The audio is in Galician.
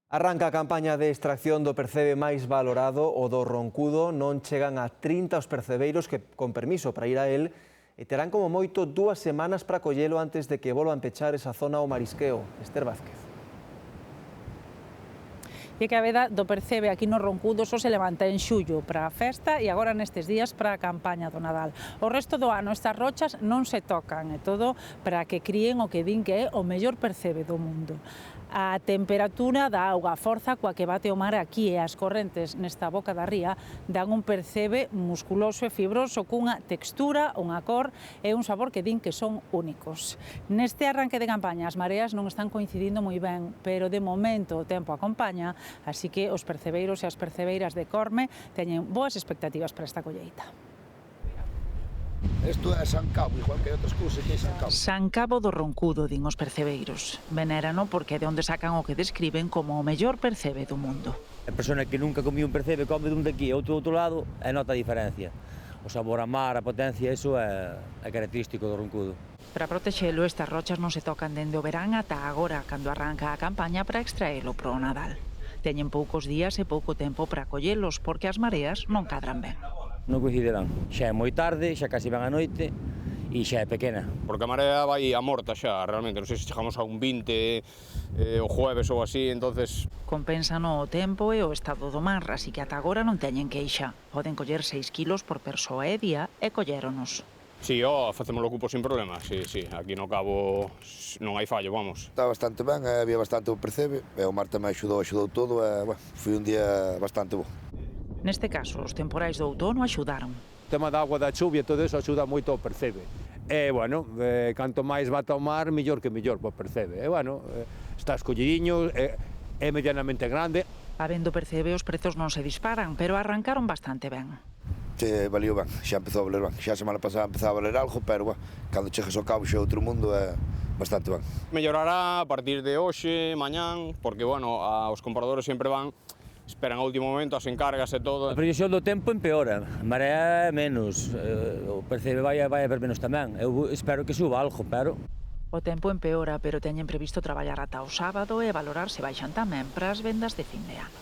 Arranca a campaña de extracción do percebe máis valorado, o do roncudo. Non chegan a 30 os percebeiros que, con permiso para ir a él, e terán como moito 2 semanas para collelo antes de que volvan pechar esa zona ao marisqueo. Esther Vázquez. E que a veda do percebe aquí no Roncudo só se levanta en xullo para a festa e agora nestes días para a campaña do Nadal. O resto do ano estas rochas non se tocan, e todo para que críen o que din que é o mellor percebe do mundo. A temperatura da auga, a forza coa que bate o mar aquí e as correntes nesta boca da ría dan un percebe musculoso e fibroso cunha textura, unha cor e un sabor que din que son únicos. Neste arranque de campaña as mareas non están coincidindo moi ben, pero de momento o tempo acompaña, así que os percebeiros e as percebeiras de Corme teñen boas expectativas para esta colleita. Isto é San Cabo, igual que outras cousas que é San Cabo. San Cabo do Roncudo, din os percebeiros. Venérano porque é de onde sacan o que describen como o mellor percebe do mundo. A persona que nunca comía un percebe come dun daqui e outro do outro lado e nota a diferencia. O sabor a mar, a potencia, iso é característico do Roncudo. Para protexelo, estas rochas non se tocan dende o verán ata agora, cando arranca a campaña para extraelo pro Nadal. Teñen poucos días e pouco tempo para collelos porque as mareas non cadran ben. Non coincidirán. Xa é moi tarde, xa casi van a noite e xa é pequena. Porque a marea vai a morta xa, realmente. Non sei se chegamos a un 20 o jueves ou así, entonces... Compensan o tempo e o estado do mar, así que ata agora non teñen queixa. Poden coller 6 kilos por persoa e día e colléronos. Sí, facémoslo cupo sin problema, sí. Aquí no Cabo non hai fallo, vamos. Está bastante ben, había bastante o percebe, e o mar tamén axudou todo, e foi un día bastante bo. Neste caso, os temporais do outono axudaron. O tema da agua, da chuvia, todo eso axuda moito ao percebe. E, bueno, canto máis bata o mar, mellor que mellor para o percebe. E, bueno, está escollidiño, é medianamente grande. Habendo percebe, os prezos non se disparan, pero arrancaron bastante ben. Se valeu ben, xa empezou a valer ben. Xa a semana pasada empezaba a valer algo, pero, cando chegas ao Cabo xa outro mundo, é bastante ben. Mellorará a partir de hoxe, mañán, porque, bueno, os compradores sempre van, esperan ao último momento, as encargas e todo. A previsión do tempo empeora, a marea menos, o percebe vai a ver menos tamén. Eu espero que suba algo, pero... O tempo empeora, pero teñen previsto traballar ata o sábado e valorar se baixan tamén para as vendas de fin de ano.